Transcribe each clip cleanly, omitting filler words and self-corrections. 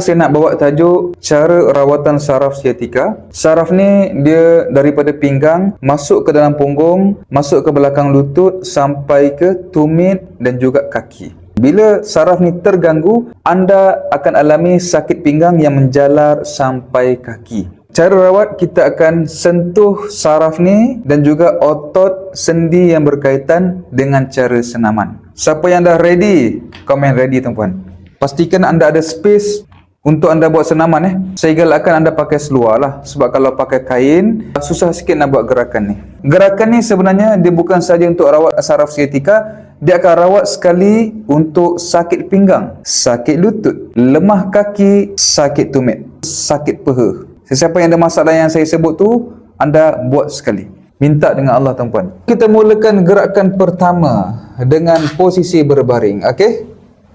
Saya nak bawa tajuk cara rawatan saraf siatika. Saraf ni dia daripada pinggang masuk ke dalam punggung, masuk ke belakang lutut sampai ke tumit dan juga kaki. Bila saraf ni terganggu, anda akan alami sakit pinggang yang menjalar sampai kaki. Cara rawat, kita akan sentuh saraf ni dan juga otot sendi yang berkaitan dengan cara senaman. Siapa yang dah ready, komen ready tuan-puan. Pastikan anda ada space untuk anda buat senaman. Saya galakkan anda pakai seluar lah. Sebab kalau pakai kain, susah sikit nak buat gerakan ni. Gerakan ni sebenarnya dia bukan saja untuk rawat saraf siatika. Dia akan rawat sekali untuk sakit pinggang, sakit lutut, lemah kaki, sakit tumit, sakit peha. Sesiapa yang ada masalah yang saya sebut tu, anda buat sekali. Minta dengan Allah tuan-puan. Kita mulakan gerakan pertama dengan posisi berbaring. Okey?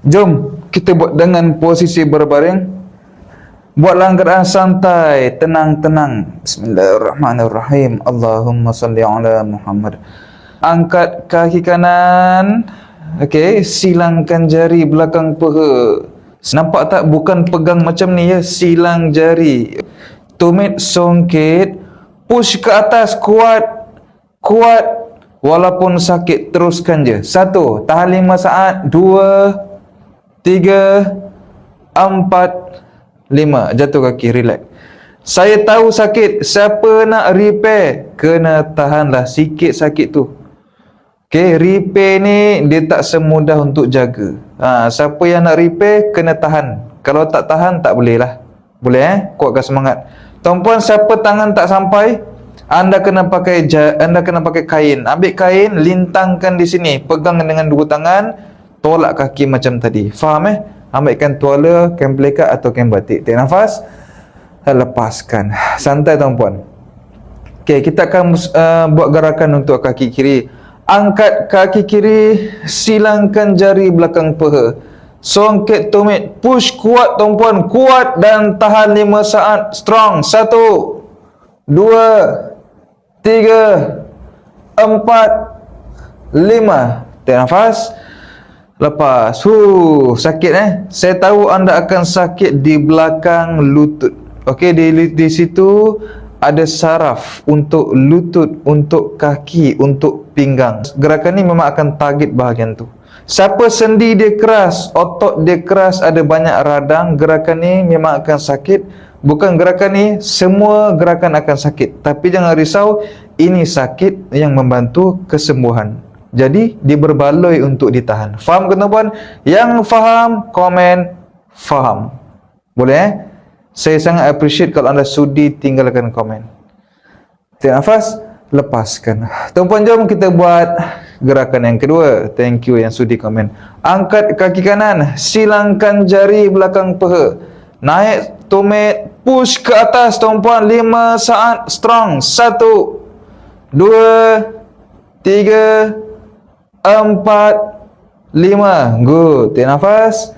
Jom kita buat dengan posisi berbaring. Buatlah gerakan santai, tenang-tenang. Bismillahirrahmanirrahim. Allahumma salli ala Muhammad. Angkat kaki kanan. Okey, silangkan jari belakang peha. Nampak tak? Bukan pegang macam ni ya, silang jari. Tumit songket, push ke atas kuat. Kuat walaupun sakit, teruskan je. 1, tahan 5 saat. 2, 3, 4, 5. Jatuh kaki, relax. Saya tahu sakit. Siapa nak repair, kena tahanlah sikit sakit tu. Okay, repair ni dia tak semudah untuk jaga. Siapa yang nak repair, kena tahan. Kalau tak tahan, tak boleh lah. Boleh kuatkan semangat. Tuan-puan, siapa tangan tak sampai, anda kena pakai kain. Ambil kain, lintangkan di sini. Pegang dengan 2 tangan, tolak kaki macam tadi. Faham Ambilkan tuala, kain pelikat atau kain batik. Tarik nafas, lepaskan. Santai tuan-puan. Okay, kita akan buat gerakan untuk kaki kiri. Angkat kaki kiri, silangkan jari belakang peha. Songket tumit, push kuat tuan-puan, kuat dan tahan 5 saat. Strong. 1, 2, 3, 4, 5. Tarik nafas. Lepas. Sakit Saya tahu anda akan sakit di belakang lutut. Okey, di situ ada saraf untuk lutut, untuk kaki, untuk pinggang. Gerakan ni memang akan target bahagian tu. Siapa sendi dia keras, otot dia keras, ada banyak radang, gerakan ni memang akan sakit. Bukan gerakan ni, semua gerakan akan sakit. Tapi jangan risau, ini sakit yang membantu kesembuhan. Jadi, dia berbaloi untuk ditahan. Faham ke tuan-puan? Yang faham, komen faham. Boleh Saya sangat appreciate kalau anda sudi tinggalkan komen. Tarik nafas, lepaskan. Tuan-puan, jom kita buat gerakan yang kedua. Thank you yang sudi komen. Angkat kaki kanan, silangkan jari belakang peha. Naik tumit, push ke atas tuan-puan, 5 saat strong. 1, 2, 3, 4, 5. Good. Tarik nafas,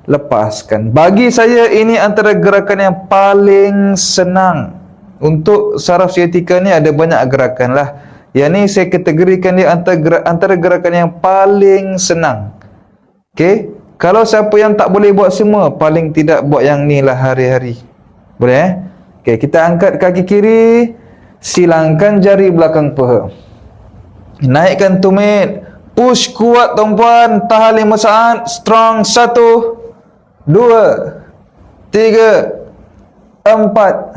lepaskan. Bagi saya ini antara gerakan yang paling senang. Untuk saraf siatika ni ada banyak gerakan lah. Yang ni saya kategorikan dia antara gerakan yang paling senang. Okay, kalau siapa yang tak boleh buat semua, paling tidak buat yang ni lah hari-hari. Boleh Okay, kita angkat kaki kiri, silangkan jari belakang peha. Naikkan tumit, push kuat tuan-puan, tahan 5 saat, strong. 1, 2, 3, 4,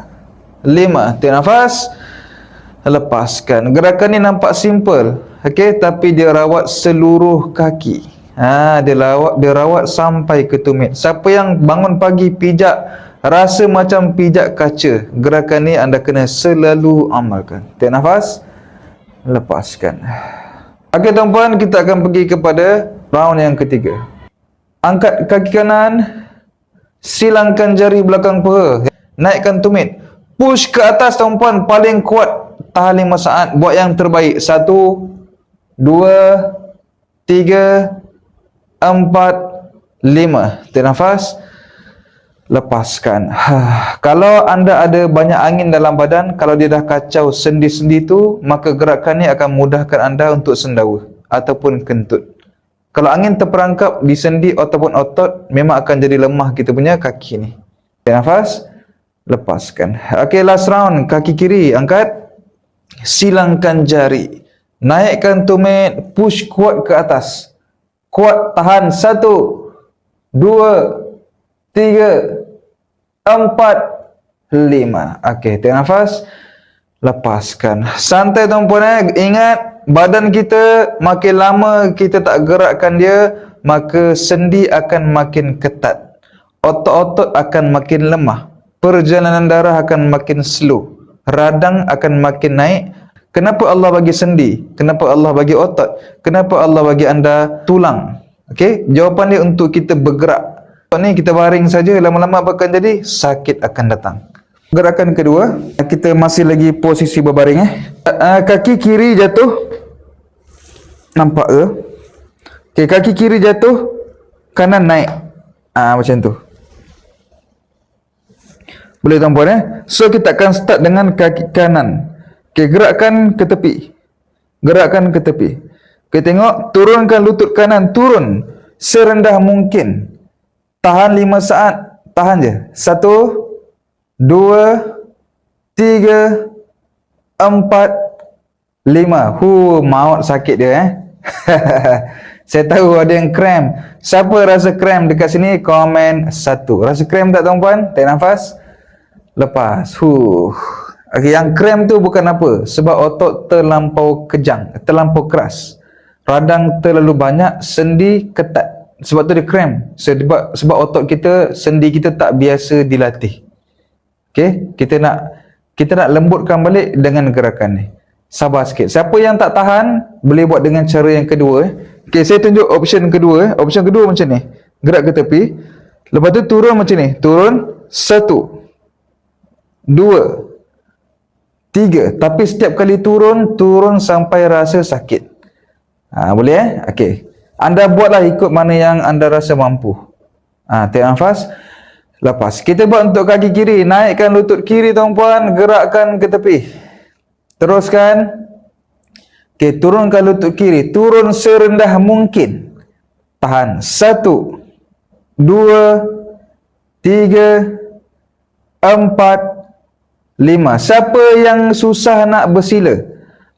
5. Tarik nafas, lepaskan. Gerakan ni nampak simple, okey, tapi dia rawat seluruh kaki. Dia rawat sampai ke tumit. Siapa yang bangun pagi pijak, rasa macam pijak kaca, gerakan ni anda kena selalu amalkan. Tarik nafas, lepaskan. Okey tuan-puan, kita akan pergi kepada round yang ketiga. Angkat kaki kanan, silangkan jari belakang peha. Naikkan tumit, push ke atas tuan-puan, paling kuat, tahan 5 saat. Buat yang terbaik. 1, 2, 3, 4, 5. Tarik nafas, lepaskan. Kalau anda ada banyak angin dalam badan, kalau dia dah kacau sendi-sendi tu, maka gerakan ni akan mudahkan anda untuk sendawa ataupun kentut. Kalau angin terperangkap di sendi ataupun otot, memang akan jadi lemah kita punya kaki ni. Tarik nafas, lepaskan. Okey, last round. Kaki kiri angkat, silangkan jari, naikkan tumit, push kuat ke atas. Kuat, tahan. 1, 2, 3, 4, 5. Okey, tarik nafas, lepaskan. Santai tuan-puan. Ingat, badan kita makin lama kita tak gerakkan dia, maka sendi akan makin ketat, otot-otot akan makin lemah, perjalanan darah akan makin slow, radang akan makin naik. Kenapa Allah bagi sendi? Kenapa Allah bagi otot? Kenapa Allah bagi anda tulang? Okey, jawapan dia untuk kita bergerak. Ni kita baring saja, lama-lama apa akan jadi? Sakit akan datang. Gerakan kedua, kita masih lagi posisi berbaring. Kaki kiri jatuh, nampak ke? Okay, kaki kiri jatuh, kanan naik. Macam tu. Boleh tuan-puan So kita akan start dengan kaki kanan. Okay, gerakkan ke tepi. Gerakkan ke tepi. Okay, tengok, turunkan lutut kanan, turun serendah mungkin. Tahan 5 saat. Tahan je. 1, 2, 3, 4, 5. Maut sakit dia Saya tahu ada yang cramp. Siapa rasa cramp dekat sini? Komen 1. Rasa cramp tak tuan-puan? Tarik nafas, lepas. Okey, yang cramp tu bukan apa? Sebab otot terlampau kejang, terlampau keras, radang terlalu banyak, sendi ketat. Sebab tu dia cramp. Sebab otot kita, sendi kita tak biasa dilatih. Okey, kita nak lembutkan balik dengan gerakan ni. Sabar sikit. Siapa yang tak tahan, boleh buat dengan cara yang kedua. Okey, saya tunjuk option kedua. Option kedua macam ni. Gerak ke tepi. Lepas tu turun macam ni. Turun 1, 2, 3. Tapi setiap kali turun sampai rasa sakit. Boleh Okey. Anda buatlah ikut mana yang anda rasa mampu. Tarik nafas, lepas. Kita buat untuk kaki kiri. Naikkan lutut kiri tuan-puan, gerakkan ke tepi. Teruskan. Okey, turunkan lutut kiri, turun serendah mungkin. Tahan. 1, 2, 3, 4, 5. Siapa yang susah nak bersila,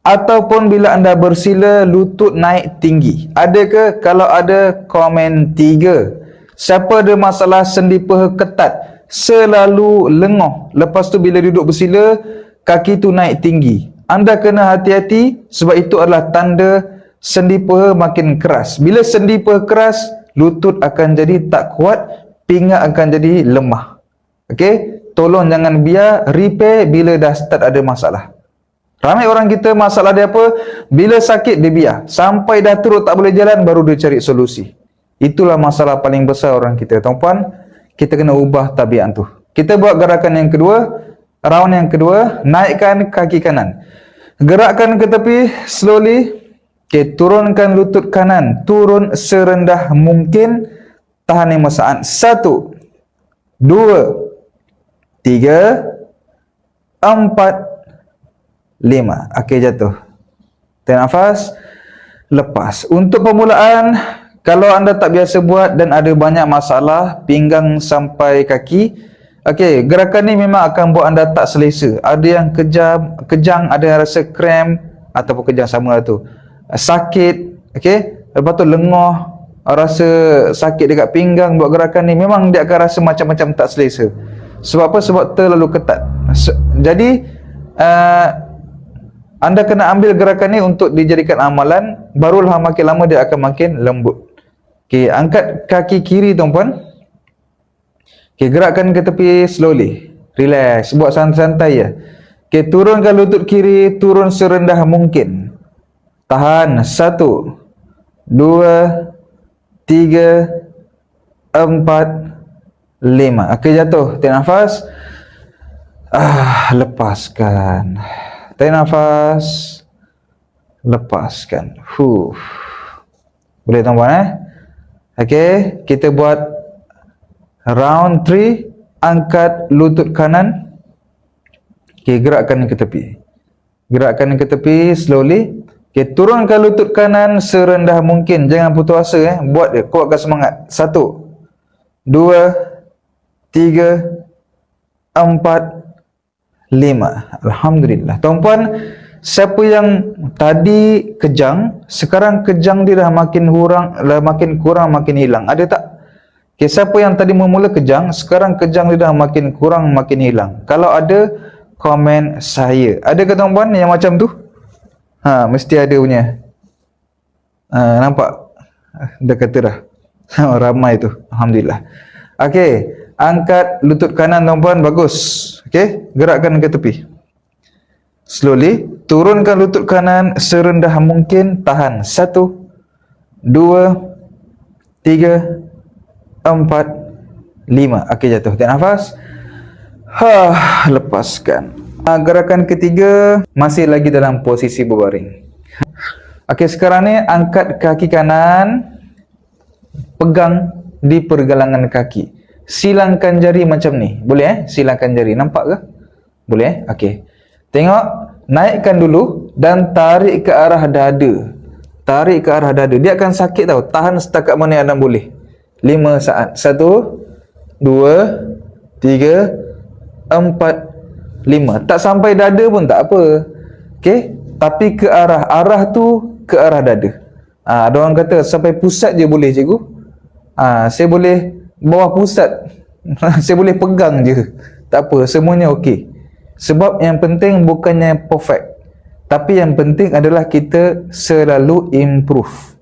ataupun bila anda bersila lutut naik tinggi? Ada ke? Kalau ada, komen 3. Siapa ada masalah sendi paha ketat, selalu lengoh, lepas tu bila duduk bersila kaki tu naik tinggi, anda kena hati-hati, sebab itu adalah tanda sendi paha makin keras. Bila sendi paha keras, lutut akan jadi tak kuat, pinggang akan jadi lemah. Okey, tolong jangan biar repair bila dah start ada masalah. Ramai orang kita masalah dia apa? Bila sakit dia biar, sampai dah teruk tak boleh jalan baru dia cari solusi. Itulah masalah paling besar orang kita. Tuan-puan, kita kena ubah tabiat tu. Kita buat gerakan yang kedua, round yang kedua. Naikkan kaki kanan, gerakkan ke tepi slowly. Okey, turunkan lutut kanan, turun serendah mungkin. Tahan 5 saat. 1, 2, 3, 4, 5. Okey, jatuh. Tarik nafas, lepas. Untuk permulaan, kalau anda tak biasa buat dan ada banyak masalah pinggang sampai kaki, okey, gerakan ni memang akan buat anda tak selesa. Ada yang kejang, ada yang rasa cramp ataupun kejang, sama lah tu. Sakit, okey. Lepas tu lengoh, rasa sakit dekat pinggang buat gerakan ni, memang dia akan rasa macam-macam tak selesa. Sebab apa? Sebab terlalu ketat. Jadi anda kena ambil gerakan ni untuk dijadikan amalan, barulah makin lama dia akan makin lembut. Okey, angkat kaki kiri tuan-puan. Okey, gerakkan ke tepi slowly. Relax, buat santai-santai je. Okey, turunkan lutut kiri, turun serendah mungkin. Tahan. 1, 2, 3, 4, 5. Okey, jatuh. Tarik nafas. Lepaskan. Tarik nafas. Lepaskan. Boleh tuan-puan Okey, kita buat round 3. Angkat lutut kanan. Okey, gerakkan ke tepi. Gerakkan ke tepi slowly. Okey, turunkan lutut kanan serendah mungkin. Jangan putus asa Buat dia, kuatkan semangat. 1, 2, 3, 4, 5. Alhamdulillah. Tuan-puan, siapa yang tadi kejang, sekarang kejang dia dah makin kurang, makin hilang. Ada tak? Okay, siapa yang tadi memula kejang, sekarang kejang dia dah makin kurang, makin hilang. Kalau ada, komen saya. Ada ke tuan-puan yang macam tu? Mesti ada punya. Nampak? Dah kata dah. Ramai tu. Alhamdulillah. Okey, angkat lutut kanan tuan-puan, bagus. Okey, gerakkan ke tepi. Slowly, turunkan lutut kanan serendah mungkin, tahan. 1, 2, 3, 4, 5. Okey, jatuh. Tarik nafas. Lepaskan. Gerakan ketiga masih lagi dalam posisi berbaring. Okey, sekarang ni angkat kaki kanan, pegang di pergelangan kaki. Silangkan jari macam ni. Boleh silangkan jari. Nampak ke? Boleh Okey. Tengok, naikkan dulu dan tarik ke arah dada. Tarik ke arah dada. Dia akan sakit tau. Tahan setakat mana yang anda boleh. 5 saat. 1, 2, 3, 4, 5. Tak sampai dada pun tak apa. Okey, tapi ke arah tu ke arah dada. Ada orang kata sampai pusat je boleh cikgu. Saya boleh bawah pusat. Saya boleh pegang je. Tak apa, semuanya okey. Sebab yang penting bukannya perfect. Tapi yang penting adalah kita selalu improve.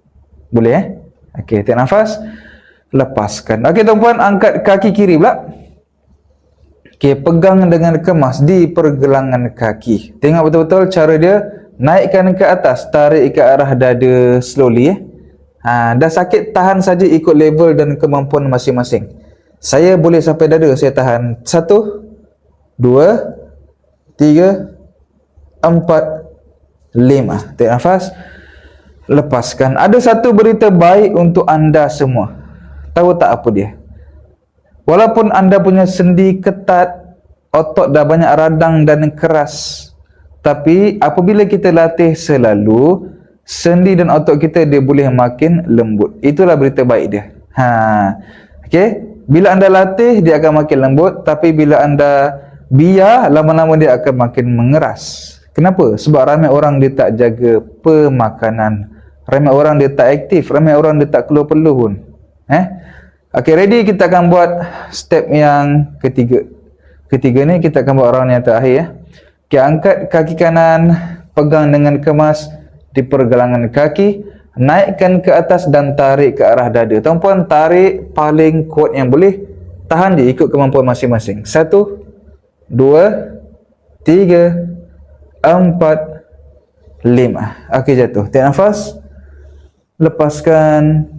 Boleh Okey, tarik nafas. Lepaskan. Okey tuan-puan, angkat kaki kiri pula. Okey, pegang dengan kemas di pergelangan kaki. Tengok betul-betul cara dia. Naikkan ke atas, tarik ke arah dada slowly dah sakit, tahan saja ikut level dan kemampuan masing-masing. Saya boleh sampai dada, saya tahan. 1, 2, 3, 4, 5. Tarik nafas. Lepaskan. Ada satu berita baik untuk anda semua. Tahu tak apa dia? Walaupun anda punya sendi ketat, otot dah banyak radang dan keras, tapi apabila kita latih selalu, sendi dan otot kita dia boleh makin lembut. Itulah berita baik dia. Okey, bila anda latih dia akan makin lembut, tapi bila anda biar, lama-lama dia akan makin mengeras. Kenapa? Sebab ramai orang dia tak jaga pemakanan. Ramai orang dia tak aktif, ramai orang dia tak keluar-perlu pun. Okey, ready? Kita akan buat step yang ketiga. Ketiga ni kita akan buat round yang terakhir Okey, angkat kaki kanan, pegang dengan kemas di pergelangan kaki, naikkan ke atas dan tarik ke arah dada. Tuan-puan, tarik paling kuat yang boleh. Tahan je ikut kemampuan masing-masing. 1, 2, 3, 4, 5. Okey, jatuh. Tarik nafas. Lepaskan.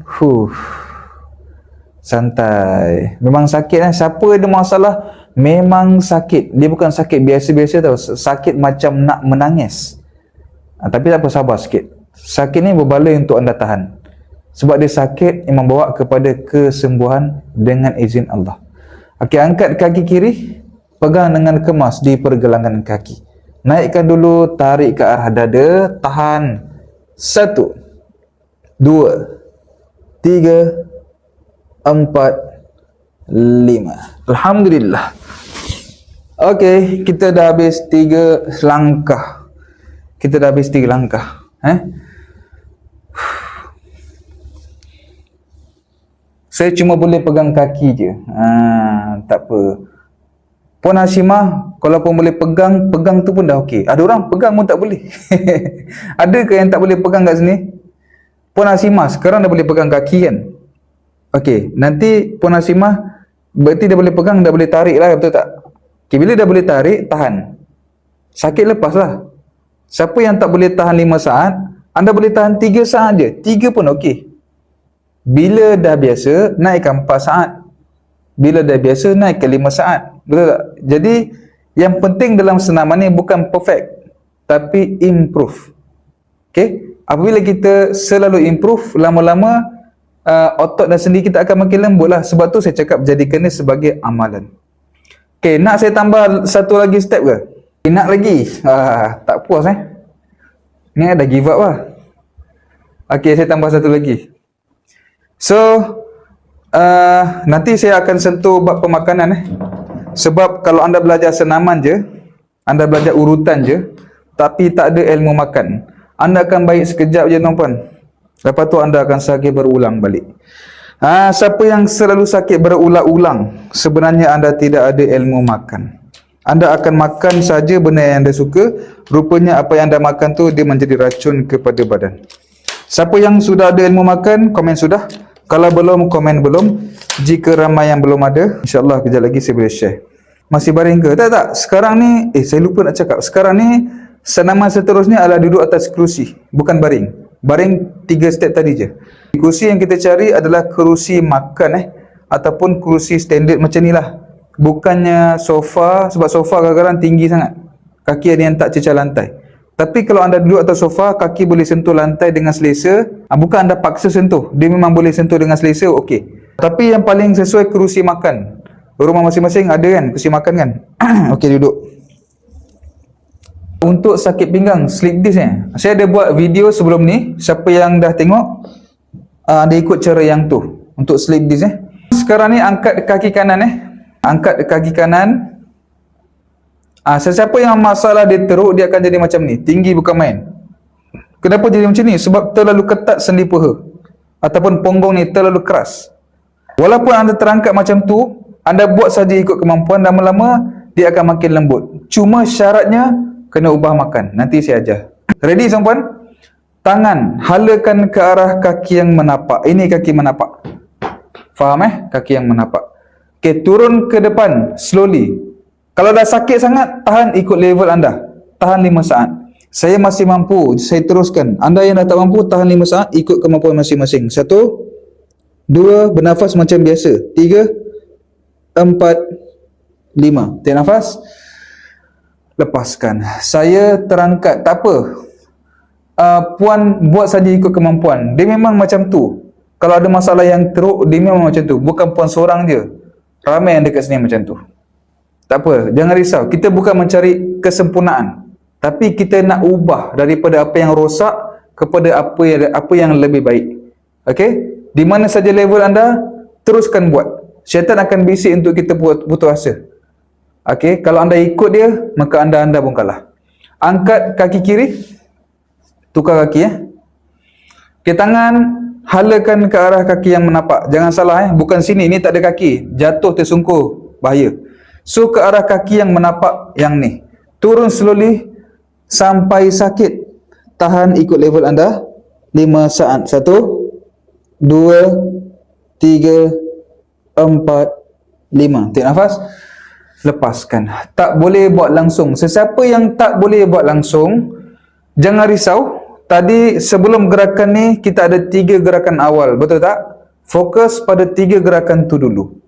Santai. Memang sakit Siapa ada masalah memang sakit. Dia bukan sakit biasa-biasa tau. Sakit macam nak menangis. Tapi tak apa, sabar sikit. Sakit ni berbaloi untuk anda tahan. Sebab dia sakit yang membawa kepada kesembuhan dengan izin Allah. Okey, angkat kaki kiri, pegang dengan kemas di pergelangan kaki. Naikkan dulu, tarik ke arah dada, tahan. 1, 2, 3, 4, 5. Alhamdulillah. Okey, kita dah habis 3 langkah. Saya cuma boleh pegang kaki je. Tak apa. Puan Hashimah, kalau pun boleh pegang tu pun dah okey. Ada orang pegang pun tak boleh. Ada ke yang tak boleh pegang kat sini? Puan Hashimah, sekarang dah boleh pegang kaki kan? Okey, nanti Puan Hashimah berarti dia boleh pegang, dah boleh tarik lah, betul tak? Okay, bila dah boleh tarik, tahan. Sakit lepaslah. Siapa yang tak boleh tahan 5 saat, anda boleh tahan 3 saat je. 3 pun okey. Bila dah biasa, naikkan 4 saat. Bila dah biasa, naikkan 5 saat. Betul tak? Jadi, yang penting dalam senaman ni bukan perfect, tapi improve. Okey? Apabila kita selalu improve, lama-lama otot dan sendi kita akan makin lembut lah. Sebab tu saya cakap jadikan ni sebagai amalan. Okay, nak saya tambah satu lagi step ke? Nak lagi? Tak puas Ni dah give up lah. Okey, saya tambah satu lagi. So, nanti saya akan sentuh bab pemakanan Sebab kalau anda belajar senaman je, anda belajar urutan je, tapi tak ada ilmu makan, anda akan baik sekejap je tuan-puan. Lepas tu anda akan sakit berulang balik. Siapa yang selalu sakit berulang-ulang, sebenarnya anda tidak ada ilmu makan. Anda akan makan saja benda yang anda suka, rupanya apa yang anda makan tu dia menjadi racun kepada badan. Siapa yang sudah ada ilmu makan, komen sudah. Kalau belum, komen belum. Jika ramai yang belum ada, insyaAllah kejap lagi saya boleh share. Masih baring ke? Tak. Sekarang ni, saya lupa nak cakap. Sekarang ni, senaman seterusnya adalah duduk atas kerusi, bukan baring. Baring 3 step tadi je. Kerusi yang kita cari adalah kerusi makan ataupun kerusi standard macam ni lah. Bukannya sofa, sebab sofa kadang-kadang tinggi sangat. Kaki ada yang tak cecah lantai. Tapi kalau anda duduk atas sofa, kaki boleh sentuh lantai dengan selesa. Bukan anda paksa sentuh, dia memang boleh sentuh dengan selesa, okey. Tapi yang paling sesuai kerusi makan. Rumah masing-masing ada kan kerusi makan kan? Okey, duduk. Untuk sakit pinggang, slip disc saya ada buat video sebelum ni. Siapa yang dah tengok, dia ikut cara yang tu untuk slip disc Sekarang ni angkat kaki kanan Angkat kaki kanan. Sesiapa yang masalah dia teruk, dia akan jadi macam ni. Tinggi bukan main. Kenapa jadi macam ni? Sebab terlalu ketat sendi paha ataupun punggung ni terlalu keras. Walaupun anda terangkat macam tu, anda buat saja ikut kemampuan, dan lama-lama dia akan makin lembut. Cuma syaratnya kena ubah makan. Nanti saya ajar. Ready tuan-puan? Tangan halakan ke arah kaki yang menapak. Ini kaki menapak. Faham Kaki yang menapak. Okey, turun ke depan slowly. Kalau dah sakit sangat, tahan ikut level anda. Tahan 5 saat. Saya masih mampu, saya teruskan. Anda yang dah tak mampu, tahan 5 saat, ikut kemampuan masing-masing. 1, 2, bernafas macam biasa. 3, 4, 5. Tarik nafas. Lepaskan. Saya terangkat, tak apa. Puan buat saja ikut kemampuan. Dia memang macam tu. Kalau ada masalah yang teruk, dia memang macam tu. Bukan puan seorang je. Ramai yang dekat sini macam tu. Tak apa, jangan risau. Kita bukan mencari kesempurnaan, tapi kita nak ubah daripada apa yang rosak kepada apa yang lebih baik. Okey? Di mana saja level anda, teruskan buat. Syaitan akan bisik untuk kita putus asa. Okey, kalau anda ikut dia, maka anda pun kalah. Angkat kaki kiri. Tukar kaki Okey, tangan halakan ke arah kaki yang menapak. Jangan salah bukan sini, ni tak ada kaki. Jatuh tersungkur, bahaya. So ke arah kaki yang menapak yang ni. Turun slowly sampai sakit. Tahan ikut level anda 5 saat. 1, 2, 3, 4, 5. Tarik nafas. Lepaskan. Tak boleh buat langsung. Sesiapa yang tak boleh buat langsung, jangan risau. Tadi sebelum gerakan ni kita ada 3 gerakan awal, betul tak? Fokus pada 3 gerakan tu dulu.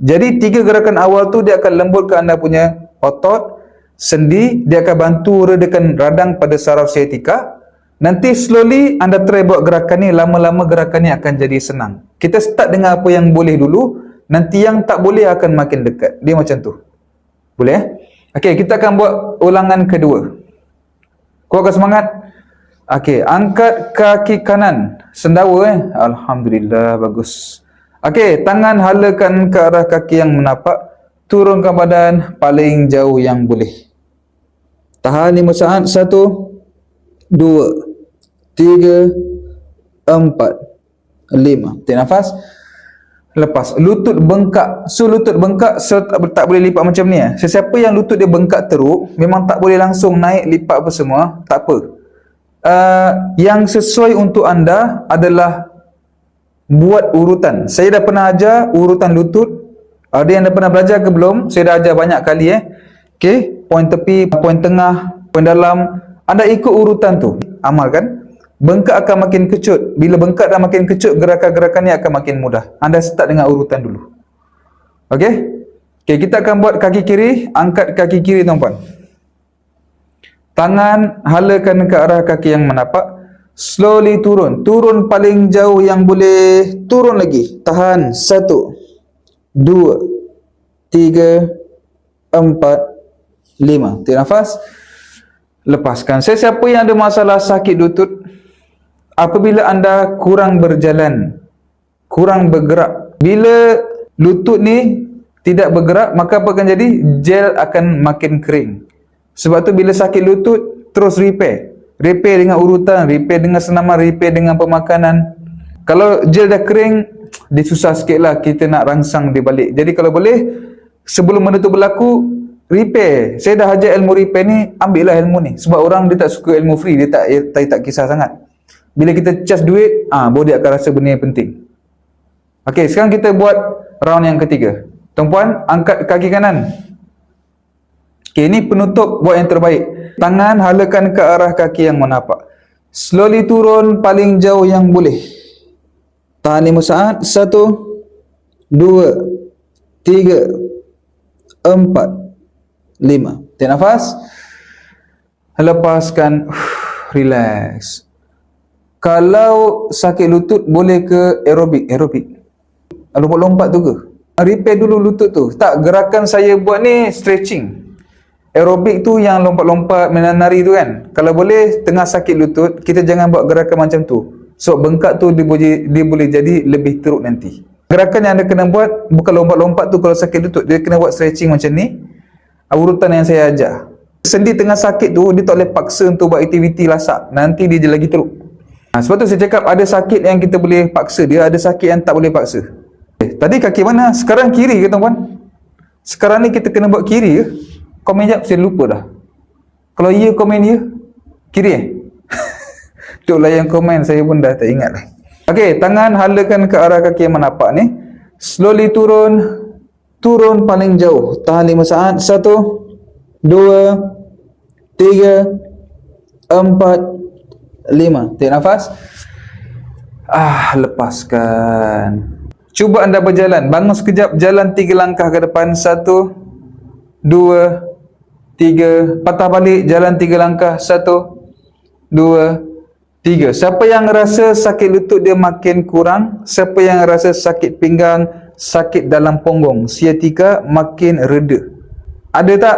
Jadi 3 gerakan awal tu dia akan lembutkan anda punya otot, sendi, dia akan bantu redakan radang pada saraf sciatica. Nanti slowly anda try buat gerakan ni, lama-lama gerakan ni akan jadi senang. Kita start dengan apa yang boleh dulu, nanti yang tak boleh akan makin dekat. Dia macam tu. Boleh Okey, kita akan buat ulangan kedua. Kuatkan semangat. Okey, angkat kaki kanan. Sendawa Alhamdulillah, bagus. Okey, tangan halakan ke arah kaki yang menapak. Turunkan badan paling jauh yang boleh. Tahan 5 saat. 1, 2, 3, 4, 5. Tarik nafas. Lepas. Lutut bengkak. So lutut bengkak tak boleh lipat macam ni. Sesiapa yang lutut dia bengkak teruk, memang tak boleh langsung naik lipat apa semua. Tak apa. Yang sesuai untuk anda adalah buat urutan. Saya dah pernah ajar urutan lutut. Ada yang dah pernah belajar ke belum? Saya dah ajar banyak kali Okey, poin tepi, poin tengah, poin dalam. Anda ikut urutan tu, amalkan. Bengkak akan makin kecut. Bila bengkak dah makin kecut, gerakan-gerakan ni akan makin mudah. Anda start dengan urutan dulu. Okey? Okey, kita akan buat kaki kiri. Angkat kaki kiri tuan-puan. Tangan halakan ke arah kaki yang menapak. Slowly turun. Turun paling jauh yang boleh. Turun lagi. Tahan. 1, 2, 3, 4, 5. Tarik nafas. lepaskan. Sesiapa yang ada masalah sakit lutut, apabila anda kurang berjalan, kurang bergerak, bila lutut ni tidak bergerak, maka apa akan jadi? Gel akan makin kering. Sebab tu bila sakit lutut, terus repair dengan urutan, repair dengan senaman, repair dengan pemakanan. Kalau gel dah kering, dia susah sikit lah kita nak rangsang dia balik. Jadi kalau boleh, sebelum benda tu berlaku, repair. Saya dah ajar ilmu repair ni, ambil lah ilmu ni. Sebab orang dia tak suka ilmu free, dia tak kisah sangat. Bila kita charge duit, baru dia akan rasa benda yang penting. Okey, sekarang kita buat round yang ketiga. Tuan-puan, angkat kaki kanan. Okey, ini penutup buat yang terbaik. Tangan halakan ke arah kaki yang menapak. Slowly turun paling jauh yang boleh. Tahan 5 saat. 1, 2, 3, 4, 5. Tarik nafas. Lepaskan. Relax. Kalau sakit lutut, boleh ke aerobik? Lompat-lompat tu ke? Repair dulu lutut tu. Tak, gerakan saya buat ni stretching. Aerobik tu yang lompat-lompat menari tu kan. Kalau boleh tengah sakit lutut, kita jangan buat gerakan macam tu. Sebab bengkak tu dia boleh jadi lebih teruk nanti. Gerakan yang anda kena buat bukan lompat-lompat tu kalau sakit lutut. Dia kena buat stretching macam ni. Urutan yang saya ajar. Sendi tengah sakit tu, dia tak boleh paksa untuk buat aktiviti lasak. Nanti dia lagi teruk. Sebab tu saya cakap ada sakit yang kita boleh paksa dia, ada sakit yang tak boleh paksa. Tadi kaki mana? Sekarang kiri ke tuan-puan? Sekarang ni kita kena buat kiri ke? Komen jap, saya lupa dah. Kalau ya, komen ya. Kiri Tuk layan komen, saya pun dah tak ingat lah. Okey, tangan halakan ke arah kaki yang menapak ni. Slowly turun. Turun paling jauh. Tahan 5 saat. 1, 2, 3, 4, 5. Tarik nafas. Lepaskan. Cuba anda berjalan. Bangun sekejap, jalan 3 langkah ke depan. 1, 2, 3. Patah balik, jalan 3 langkah. 1, 2, 3. Siapa yang rasa sakit lutut dia makin kurang, siapa yang rasa sakit pinggang, sakit dalam punggung, siatika makin reda. Ada tak?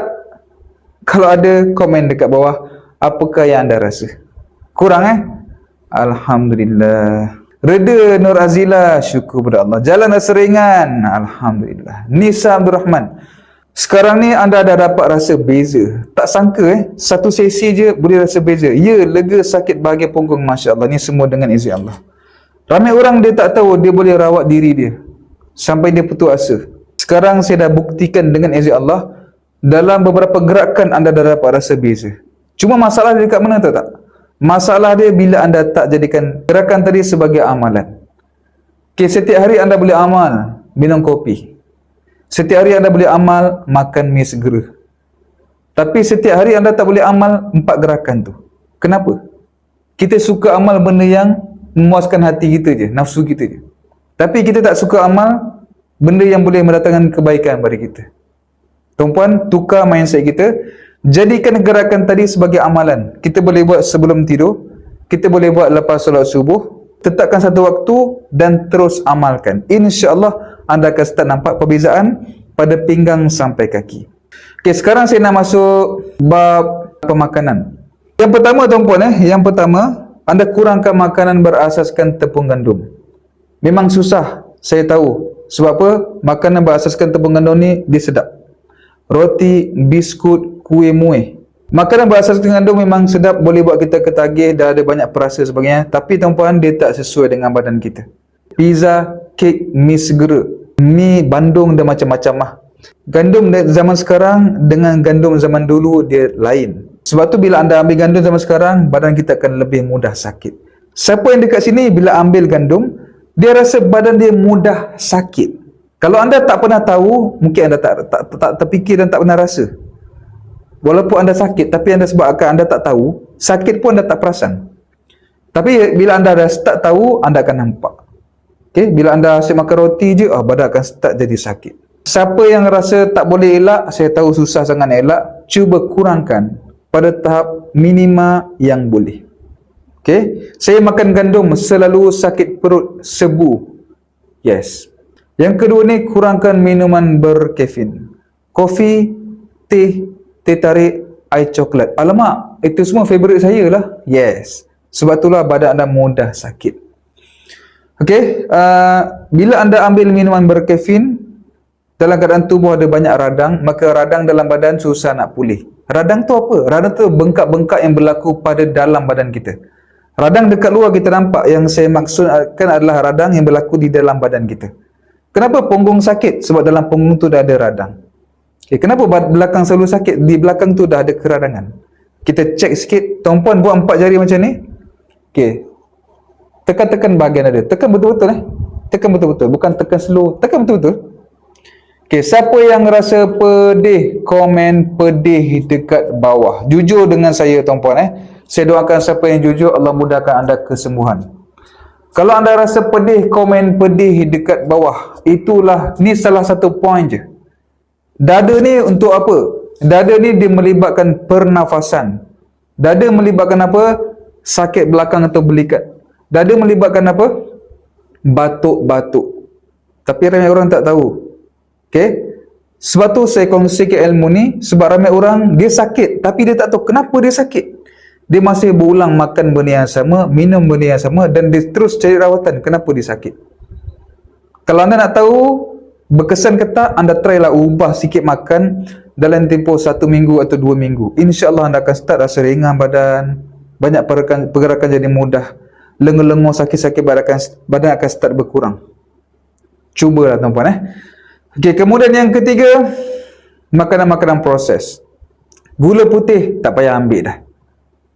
Kalau ada, komen dekat bawah. Apakah yang anda rasa? Kurang Alhamdulillah. Reda Nur Azila, syukur kepada Allah. Jalan rasa ringan, Alhamdulillah. Nisa Abdul Rahman, sekarang ni anda dah dapat rasa beza. Tak sangka satu sesi je boleh rasa beza. Ya, lega sakit bahagian punggung, Masya Allah. Ni semua dengan izin Allah. Ramai orang dia tak tahu dia boleh rawat diri dia sampai dia putus asa. Sekarang saya dah buktikan dengan izin Allah, dalam beberapa gerakan anda dah dapat rasa beza. Cuma masalah dia dekat mana tahu tak? Masalah dia bila anda tak jadikan gerakan tadi sebagai amalan. Okay, setiap hari anda boleh amal minum kopi. Setiap hari anda boleh amal makan mi segera. Tapi setiap hari anda tak boleh amal 4 gerakan tu. Kenapa? Kita suka amal benda yang memuaskan hati kita je, nafsu kita je. Tapi kita tak suka amal benda yang boleh mendatangkan kebaikan pada kita. Tuan-puan, tukar mindset kita. Jadikan gerakan tadi sebagai amalan. Kita boleh buat sebelum tidur, kita boleh buat lepas solat subuh. Tetapkan satu waktu dan terus amalkan. InsyaAllah anda akan start nampak perbezaan pada pinggang sampai kaki. Okey, sekarang saya nak masuk bab pemakanan. Yang pertama tuan-puan, yang pertama, anda kurangkan makanan berasaskan tepung gandum. Memang susah, saya tahu. Sebab apa? Makanan berasaskan tepung gandum ni dia sedap. Roti, biskut, kuih muih. Makanan berasaskan gandum memang sedap, boleh buat kita ketagih, dah ada banyak perasa sebagainya. Tapi tuan-puan, dia tak sesuai dengan badan kita. Pizza, kek, mi segera, mi bandung dan macam-macam lah. Gandum zaman sekarang dengan gandum zaman dulu dia lain. Sebab tu bila anda ambil gandum zaman sekarang, badan kita akan lebih mudah sakit. Siapa yang dekat sini bila ambil gandum, dia rasa badan dia mudah sakit. Kalau anda tak pernah tahu, mungkin anda tak terfikir dan tak pernah rasa. Walaupun anda sakit, tapi anda sebabkan anda tak tahu, sakit pun anda tak perasan. Tapi bila anda dah start tahu, anda akan nampak. Okay? Bila anda asyik makan roti je, badan akan start jadi sakit. Siapa yang rasa tak boleh elak, saya tahu susah sangat nak elak, cuba kurangkan pada tahap minima yang boleh. Okay? Saya makan gandum selalu sakit perut, sebu. Yes. Yang kedua ni, kurangkan minuman berkafein. Kopi, teh tarik, ais coklat. Alamak, itu semua favourite saya lah. Yes. Sebab itulah badan anda mudah sakit. Okey, bila anda ambil minuman berkafein dalam keadaan tubuh ada banyak radang, maka radang dalam badan susah nak pulih. Radang tu apa? Radang tu bengkak-bengkak yang berlaku pada dalam badan kita. Radang dekat luar kita nampak, yang saya maksudkan adalah radang yang berlaku di dalam badan kita. Kenapa punggung sakit? Sebab dalam punggung tu dah ada radang. Okay, kenapa belakang selalu sakit? Di belakang tu dah ada keradangan. Kita cek sikit, tuan-puan buat 4 jari macam ni. Okay, tekan-tekan bahagian ada. Tekan betul-betul Tekan betul-betul, bukan tekan slow. Tekan betul-betul. Okay, siapa yang rasa pedih, komen pedih dekat bawah. Jujur dengan saya tuan-puan Saya doakan siapa yang jujur, Allah mudahkan anda kesembuhan. Kalau anda rasa pedih, komen pedih dekat bawah. Itulah, ni salah satu poin je. Dada ni untuk apa? Dada ni dia melibatkan pernafasan. Dada melibatkan apa? Sakit belakang atau belikat. Dada melibatkan apa? Batuk-batuk. Tapi ramai orang tak tahu. Okay? Sebab tu saya kongsikan ilmu ni, sebab ramai orang dia sakit tapi dia tak tahu kenapa dia sakit. Dia masih berulang makan benda yang sama, minum benda yang sama, dan dia terus cari rawatan. Kenapa dia sakit? Kalau anda nak tahu berkesan ke tak, anda try lah ubah sikit makan dalam tempoh 1 minggu atau 2 minggu. InsyaAllah anda akan start rasa ringan badan, banyak pergerakan jadi mudah, lengur-lengur sakit-sakit badan akan start berkurang. Cubalah tuan-puan Okey, kemudian yang ketiga, makanan-makanan proses. Gula putih tak payah ambil dah.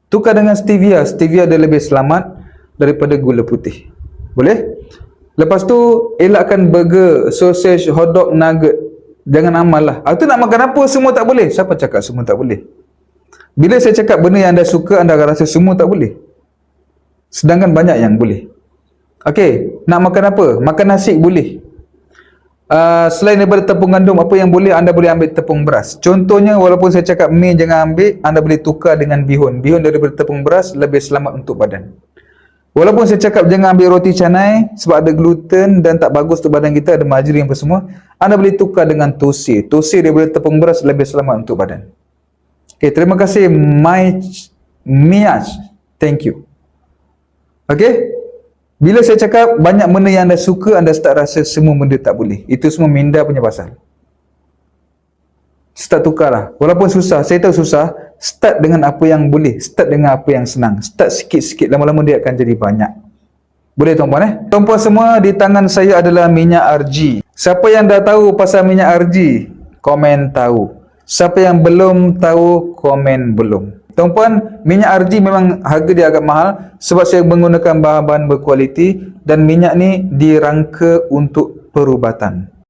Tukar dengan stevia. Stevia dia lebih selamat daripada gula putih. Boleh? Lepas tu, elakkan burger, sausage, hotdog, nugget. Jangan amal lah. Itu nak makan apa, semua tak boleh. Siapa cakap semua tak boleh? Bila saya cakap benda yang anda suka, anda akan rasa semua tak boleh. Sedangkan banyak yang boleh. Okey, nak makan apa? Makan nasi boleh. Selain daripada tepung gandum, apa yang boleh? Anda boleh ambil tepung beras. Contohnya, walaupun saya cakap mi jangan ambil, anda boleh tukar dengan bihun. Bihun daripada tepung beras lebih selamat untuk badan. Walaupun saya cakap jangan ambil roti canai sebab ada gluten dan tak bagus untuk badan kita, ada margarin apa semua, anda boleh tukar dengan tosi. Tosi daripada tepung beras lebih selamat untuk badan. Okay, terima kasih Miaj. Thank you. Okay, bila saya cakap banyak benda yang anda suka, anda start rasa semua benda tak boleh. Itu semua minda punya pasal. Start tukarlah. Walaupun susah, saya tahu susah, start dengan apa yang boleh, start dengan apa yang senang. Start sikit-sikit, lama-lama dia akan jadi banyak. Boleh tuan-puan Tuan-puan semua, di tangan saya adalah minyak RG. Siapa yang dah tahu pasal minyak RG? Komen tahu. Siapa yang belum tahu, komen belum. Tuan-puan, minyak RG memang harga dia agak mahal sebab saya menggunakan bahan-bahan berkualiti dan minyak ni dirangka untuk perubatan.